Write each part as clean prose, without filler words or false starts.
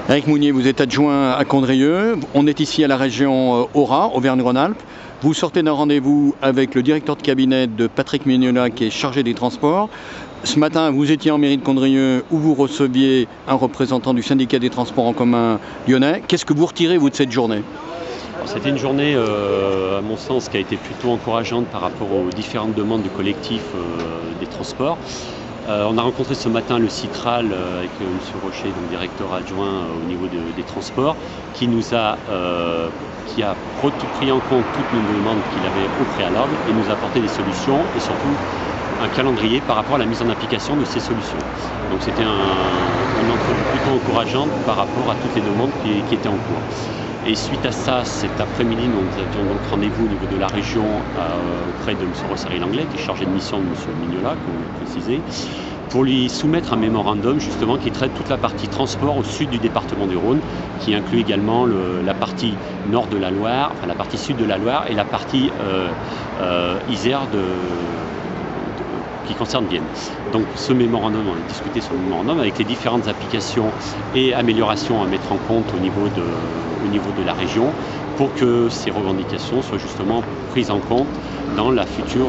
Eric Mounier, vous êtes adjoint à Condrieu. On est ici à la région Auras, Auvergne-Rhône-Alpes. Vous sortez d'un rendez-vous avec le directeur de cabinet de Patrick Mignola, qui est chargé des transports. Ce matin, vous étiez en mairie de Condrieu où vous receviez un représentant du syndicat des transports en commun lyonnais. Qu'est-ce que vous retirez, vous, de cette journée? C'était une journée, à mon sens, qui a été plutôt encourageante par rapport aux différentes demandes du collectif des transports. On a rencontré ce matin le Citral avec M. Rocher, donc directeur adjoint au niveau des transports, qui a pris en compte toutes nos demandes qu'il avait au préalable et nous a apporté des solutions et surtout un calendrier par rapport à la mise en application de ces solutions. Donc c'était une entrevue plutôt encourageante par rapport à toutes les demandes qui étaient en cours. Et suite à ça, cet après-midi, nous avions donc rendez-vous au niveau de la région auprès de M. Rossary-Langlais, qui est chargé de mission de M. Mignola, comme vous le précisez, pour lui soumettre un mémorandum justement qui traite toute la partie transport au sud du département du Rhône, qui inclut également la partie nord de la Loire, enfin la partie sud de la Loire et la partie Isère qui concerne Vienne. Donc ce mémorandum, on a discuté sur le mémorandum avec les différentes applications et améliorations à mettre en compte au niveau de la région pour que ces revendications soient justement prises en compte dans la future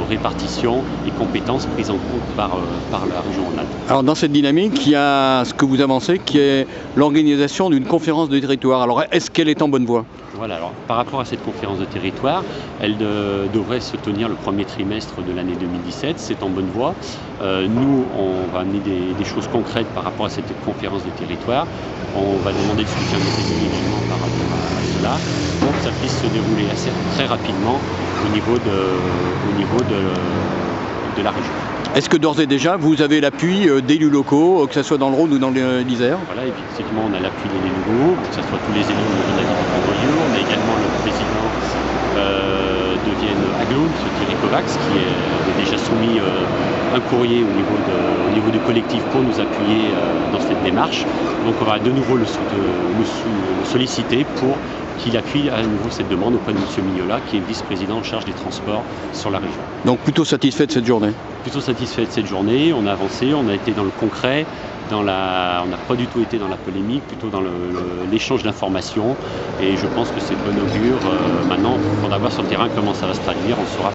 répartition et compétences prises en compte par la région Rhône-Alpes. Alors dans cette dynamique, il y a ce que vous avancez qui est l'organisation d'une conférence de territoire. Alors est-ce qu'elle est en bonne voie? Voilà, alors par rapport à cette conférence de territoire, elle devrait se tenir le premier trimestre de l'année 2017, c'est en bonne voie. Nous, on va amener des choses concrètes par rapport à cette conférence de territoire. On va demander le soutien des élus également par rapport à cela, pour que ça puisse se dérouler très rapidement au niveau de la région. Est-ce que d'ores et déjà, vous avez l'appui d'élus locaux, que ce soit dans le Rhône ou dans l'Isère? Voilà, effectivement, on a l'appui des élus locaux, que ce soit tous les élus de la ville de Condrieu. On a également le président de Vienne Aglo, M. Thierry Kovacs, qui avait déjà soumis un courrier au niveau du collectif pour nous appuyer dans cette démarche. Donc on va de nouveau le solliciter pour qu'il appuie à nouveau cette demande auprès de M. Mignola, qui est vice-président en charge des transports sur la région. Donc plutôt satisfait de cette journée? Plutôt satisfait de cette journée, on a avancé, on a été dans le concret, on n'a pas du tout été dans la polémique, plutôt dans l'échange d'informations, et je pense que c'est de bon augure. Maintenant, il faudra voir sur le terrain comment ça va se traduire, on saura.